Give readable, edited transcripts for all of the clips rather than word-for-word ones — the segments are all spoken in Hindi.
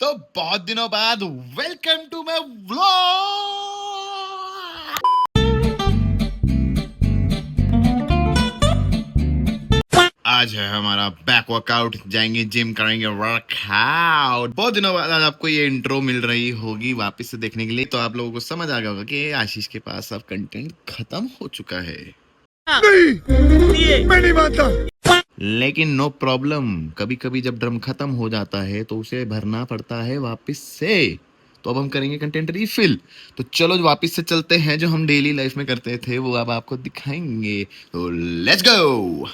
तो बहुत दिनों बाद वेलकम टू माय व्लॉग। आज है हमारा बैक वर्कआउट, जाएंगे जिम, करेंगे वर्कआउट। बहुत दिनों बाद आज आपको ये इंट्रो मिल रही होगी वापस से देखने के लिए, तो आप लोगों को समझ आ गया होगा कि आशीष के पास अब कंटेंट खत्म हो चुका है। नहीं, मैं नहीं मानता। लेकिन नो प्रॉब्लम, कभी कभी जब ड्रम खत्म हो जाता है तो उसे भरना पड़ता है वापस से। तो अब हम करेंगे कंटेंट रीफिल। तो चलो वापस से चलते हैं, जो हम डेली लाइफ में करते थे वो अब आपको दिखाएंगे। तो लेट्स गो।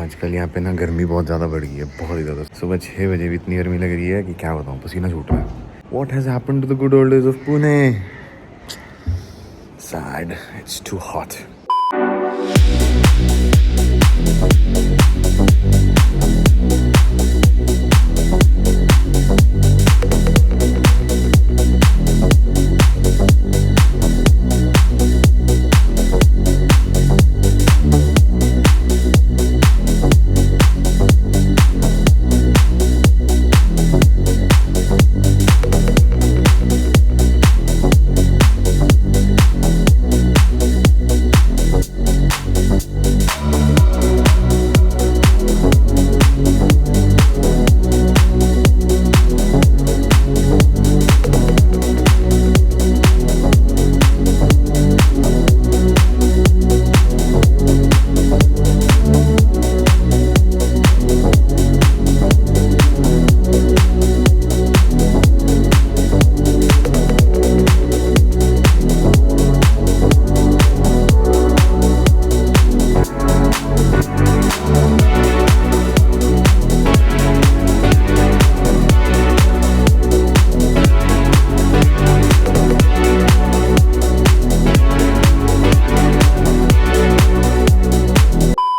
आजकल यहाँ पे ना गर्मी बहुत ज़्यादा बढ़ गई है, बहुत ही ज़्यादा। सुबह 6 बजे भी इतनी गर्मी लग रही है कि क्या बताऊँ, पसीना छूट रहा है। What has happened to the good old days of Pune? Sad. It's too hot.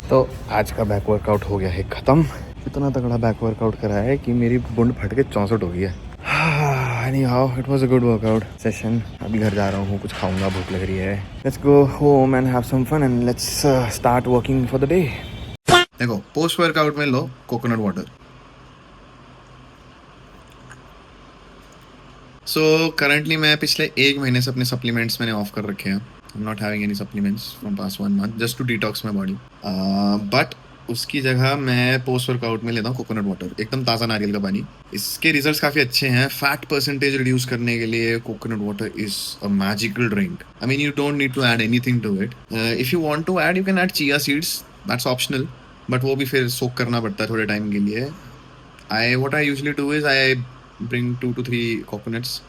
तो आज का बैक वर्कआउट हो गया है ख़त्म। इतना तगड़ा बैक वर्कआउट करा है कि मेरी बुंड फट के 64 हो गई है। Anyhow, it was a good workout session. अभी घर जा रहा हूँ, कुछ खाऊंगा, भूख लग रही है। Let's go home and have some fun and let's start working for the day. देखो, पोस्ट वर्कआउट में लो कोकोनट वाटर। सो करंटली मैं पिछले 1 महीने से अपने सप्लीमेंट्स मैंने ऑफ कर रखे हैं। I'm not having any supplements from past 1 month just to detox my body. But उसकी जगह मैं पोस्ट वर्कआउट में लेता हूँ कोकोनट वाटर, एकदम ताज़ा नारियल का पानी। इसके रिजल्ट्स काफ़ी अच्छे हैं। फैट परसेंटेज रिड्यूस करने के लिए coconut water is a magical drink. I mean, you don't need to add anything to it. If you want to add, you can add chia seeds, that's optional, but वो भी फिर सोक करना पड़ता है थोड़े टाइम के लिए। What I usually do is I bring 2 to 3 coconuts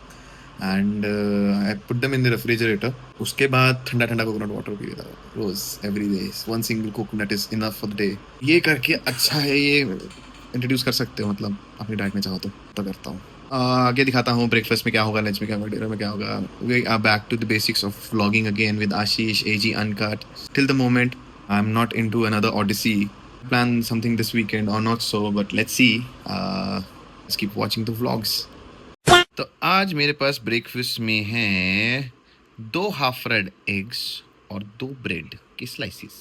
and I put them in the refrigerator. उसके बाद ठंडा ठंडा कोकोनट वाटर पी लेता हूँ रोज, every day. 1 single coconut is enough for the day. ये करके अच्छा है, ये इंट्रोड्यूस कर सकते हो, मतलब अपनी डाइट में चाहो तो करता हूँ। आगे दिखाता हूँ ब्रेकफास्ट में क्या होगा, लंच में क्या होगा, डिनर में क्या होगा। We are back to the basics of vlogging again with Ashish AG uncut. Till the moment I am not into another odyssey. Plan something this weekend or not so, but let's see. Let's keep watching the vlogs. तो आज मेरे पास ब्रेकफास्ट में है 2 हाफ फ्राइड एग्स और 2 ब्रेड की स्लाइसिस।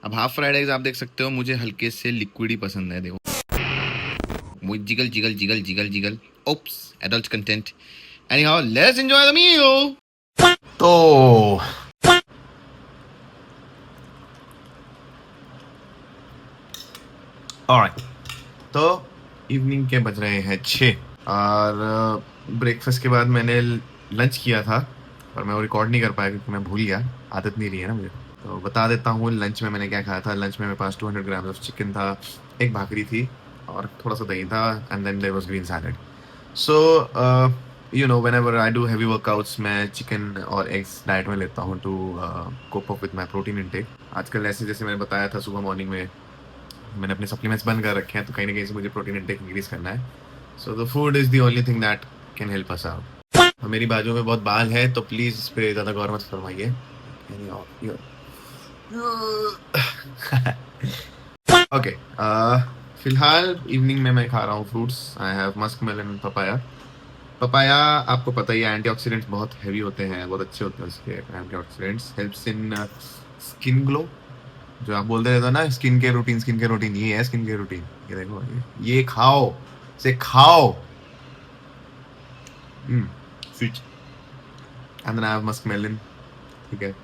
अब हाफ फ्राइड एग्स आप देख सकते हो, मुझे हल्के से लिक्विड ही पसंद है। देखो, मुझे jiggle jiggle jiggle jiggle jiggle. Oops, adult content. Anyhow, let's enjoy the meal. तो ऑलराइट, तो इवनिंग के बज रहे हैं 6 और ब्रेकफास्ट के बाद मैंने लंच किया था, पर मैं वो रिकॉर्ड नहीं कर पाया क्योंकि मैं भूल गया। आदत नहीं रही है ना मुझे, तो बता देता हूँ लंच में मैंने क्या खाया था। लंच में मेरे पास 200 ग्राम ऑफ चिकन था, एक भाकरी थी और थोड़ा सा दही था, and then there was green salad. So you know, whenever I do heavy workouts, मैं चिकन और एग्स डाइट में लेता हूँ to cope up with my protein intake. आजकल ऐसे जैसे मैंने बताया था, सुबह मॉर्निंग में मैंने अपने सप्लीमेंट्स बंद कर रखे हैं, तो कहीं ना कहीं से मुझे प्रोटीन इनटेक इंक्रीज करना है। So the food is the only thing that can help us out. मेरी बाजू में बहुत बाल है, तो प्लीज़ इस पर ज़्यादा गौर मत फरमाइए। ओके, फिलहाल इवनिंग में मैं खा रहा हूँ fruits. I have muskmelon, papaya. Papaya आपको पता ही है, एंटीऑक्सीडेंट्स बहुत हैवी होते हैं, बहुत अच्छे होते हैं उसके antioxidants. Helps in skin glow. जो आप बोलते रहते हो ना, स्किन केयर रूटीन, ये है स्किन केयर रूटीन। ये देखो, ये खाओ, से खाओ। Sweet and then I have muskmelon, ठीक है।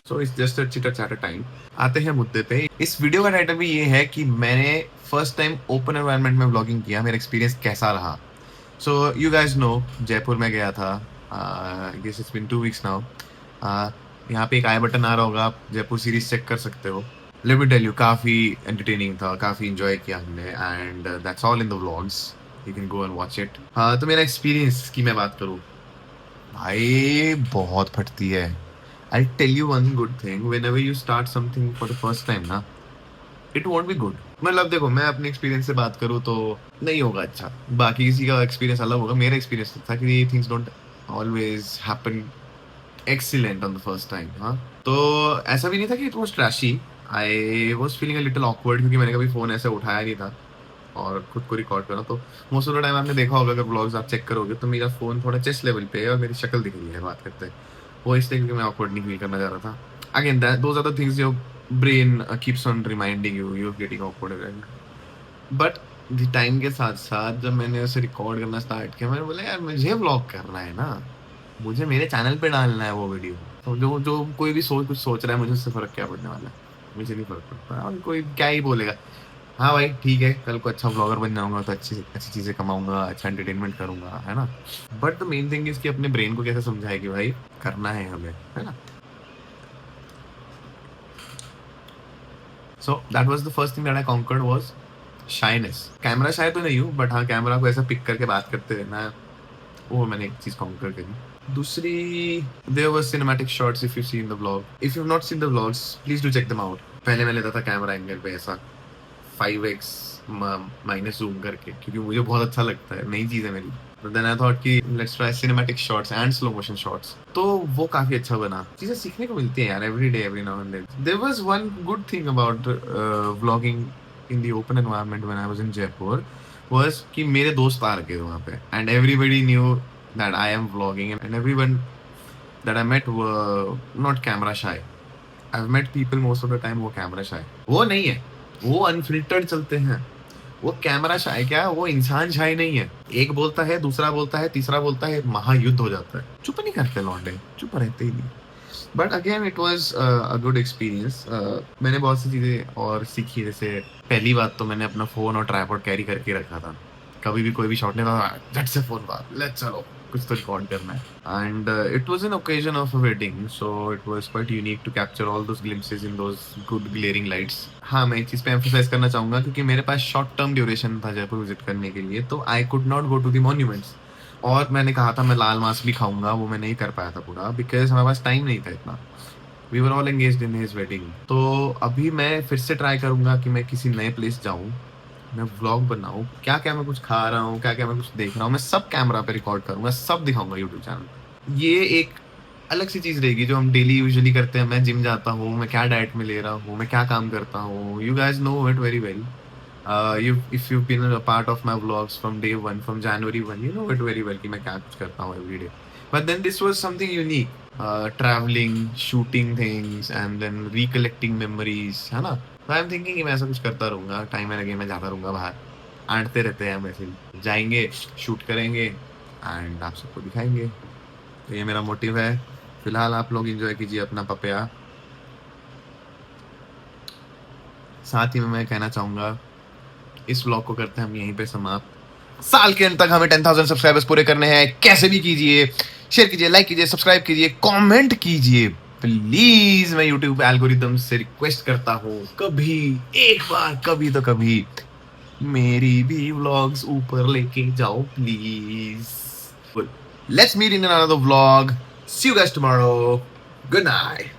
So it's just a chitter chatter time. आते हैं मुद्दे पे। इस वीडियो का टाइटल भी ये है कि मैंने फर्स्ट टाइम ओपन एनवायरनमेंट में व्लॉगिंग किया, मेरा एक्सपीरियंस कैसा रहा। So you guys know, Jaipur में गया था, guess it's been 2 weeks now. यहाँ पे एक आई बटन आ रहा होगा, आप जयपुर सीरीज चेक कर सकते हो। लेट मी टेल यू, काफ़ी एंटरटेनिंग था, काफ़ी इंजॉय किया हमने, and that's all in the vlogs, you can go and watch it. हाँ, तो मेरा एक्सपीरियंस की मैं बात करूँ, भाई बहुत फटती है। I tell you one good thing, whenever you start something for the first time ना, इट वोंट बी गुड। मतलब देखो, मैं अपने एक्सपीरियंस से बात करूँ तो नहीं होगा अच्छा, बाकी किसी का एक्सपीरियंस अलग होगा। मेरा एक्सपीरियंस था कि things don't always happen excellent on the first time. हाँ, तो ऐसा भी नहीं था कि it was trashy. I was feeling a little awkward, क्योंकि मैंने कभी फ़ोन ऐसे उठाया नहीं था और खुद को रिकॉर्ड करा। तो मोस्ट ऑफ द टाइम आपने देखा होगा, अगर व्लॉग्स आप चेक करोगे तो मेरा फ़ोन थोड़ा चेस्ट लेवल पे है और मेरी शक्ल दिख रही है बात करते। वो इसलिए क्योंकि मैं ऑकवर्ड नहीं फील करना चाह रहा था। Again those are the things your brain keeps on reminding you, you are getting awkward. But the time के साथ साथ जब मैंने उसे रिकॉर्ड करना स्टार्ट किया, मैंने बोला यार मुझे व्लॉग करना है ना, मुझे मेरे चैनल पे डालना है वो वीडियो। तो जो जो कोई भी कुछ सोच रहा है, मुझे उससे फ़र्क क्या पड़ने वाला है, मुझे नहीं फ़र्क पड़ता। और कोई क्या ही बोलेगा। हाँ भाई ठीक है, कल को अच्छा व्लॉगर बन जाऊंगा तो अच्छी अच्छी चीज़ें कमाऊंगा, अच्छा एंटरटेनमेंट करूंगा, है ना। But the main thing is कि अपने ब्रेन को कैसे समझाए कि भाई करना है हमें, है ना। So that was the first thing that I conquered was shyness. Camera shy तो नहीं हूँ, बट हाँ, कैमरा को ऐसा पिक करके बात करते रहना, वो मैंने एक चीज़ कॉन्कर करी। दूसरी, there were cinematic shots if you see in the vlog. If you have not seen the vlogs, please do check them out. पहले मैं लेता था कैमरा एंगल पे ऐसा 5x माइनस जूम करके, क्योंकि मुझे बहुत अच्छा लगता है, नई चीज़ है मेरी। देन आई थॉट कि let's try cinematic shots and slow motion shots, तो वो काफ़ी अच्छा बना। चीज़ें सीखने को मिलती हैं यार, every day, every now and then. There was one good thing about vlogging in the open environment when I was in Jaipur, was कि मेरे दोस्त आ रखे थे वहाँ पे, and everybody knew that I am vlogging, and everyone that I met were not camera shy. I've met people most of the time वो camera shy, वो नहीं है, वो अनफिल्टर्ड चलते हैं। वो कैमरा शाय क्या, वो इंसान शाय नहीं है। एक बोलता है, दूसरा बोलता है, तीसरा बोलता है, महायुद्ध हो जाता है। चुप नहीं करते लौंडे, चुप रहते ही नहीं। But again it was a good experience. मैंने बहुत सी चीज़ें और सीखी, जैसे पहली बात तो मैंने अपना फ़ोन और ट्राइपॉड कैरी करके रखा था। कभी भी कोई भी शॉट नहीं था, झट से फ़ोन बाहर, लेट्स चलो कुछ तो रिकॉर्ड करना है। And it was an occasion of a wedding, so it was quite unique to capture all those glimpses in those good glaring lights. हाँ, मैं एक चीज़ पे एम्फोसाइज करना चाहूँगा, क्योंकि मेरे पास शॉर्ट टर्म ड्यूरेशन था जयपुर विजिट करने के लिए, तो I could not go to the monuments. और मैंने कहा था मैं लाल मास भी खाऊंगा, वो मैं नहीं कर पाया था पूरा, बिकॉज हमारे पास टाइम नहीं था इतना। We were all engaged in his wedding. तो अभी मैं फिर से ट्राई करूंगा कि मैं किसी नए प्लेस जाऊं, मैं व्लॉग बनाऊं, क्या क्या मैं कुछ खा रहा हूँ, क्या क्या मैं कुछ देख रहा हूँ, मैं सब कैमरा पे रिकॉर्ड करूंगा, सब दिखाऊंगा यूट्यूब चैनल। ये एक अलग सी चीज़ रहेगी जो हम डेली यूजुअली करते हैं। मैं जिम जाता हूँ, मैं क्या डाइट में ले रहा हूँ, मैं क्या काम करता हूँ, you guys know it very well. If you've been a part of my vlogs from day one, from January 1, you know it very well कि मैं क्या कुछ करता हूँ every day. But then this was something unique. Traveling, shooting things, and then recollecting memories, है ना? So I'm thinking कि मैं ऐसा कुछ करता रहूँगा, टाइम में लगे मैं जाता रहूँगा बाहर, आंटते रहते हैं हम ऐसे, जाएंगे, शूट करेंगे, एंड आप सबको दिखाएंगे। तो ये मेरा मोटिव है। फिलहाल आप लोग इंजॉय कीजिए अपना पपया। साथ ही में मैं कहना चाहूँगा, इस व्लॉग को करते हैं हम यहीं पे समाप्त। साल के अंत तक हमें 10,000 सब्सक्राइबर्स पूरे करने हैं, कैसे भी कीजिए, शेयर कीजिए, लाइक कीजिए, सब्सक्राइब कीजिए, कमेंट कीजिए प्लीज। मैं यूट्यूब एल्गोरिदम से रिक्वेस्ट करता हूँ, कभी एक बार, कभी तो कभी मेरी भी व्लॉग्स ऊपर लेके जाओ please. Let's meet in another vlog. See you guys tomorrow. Good night.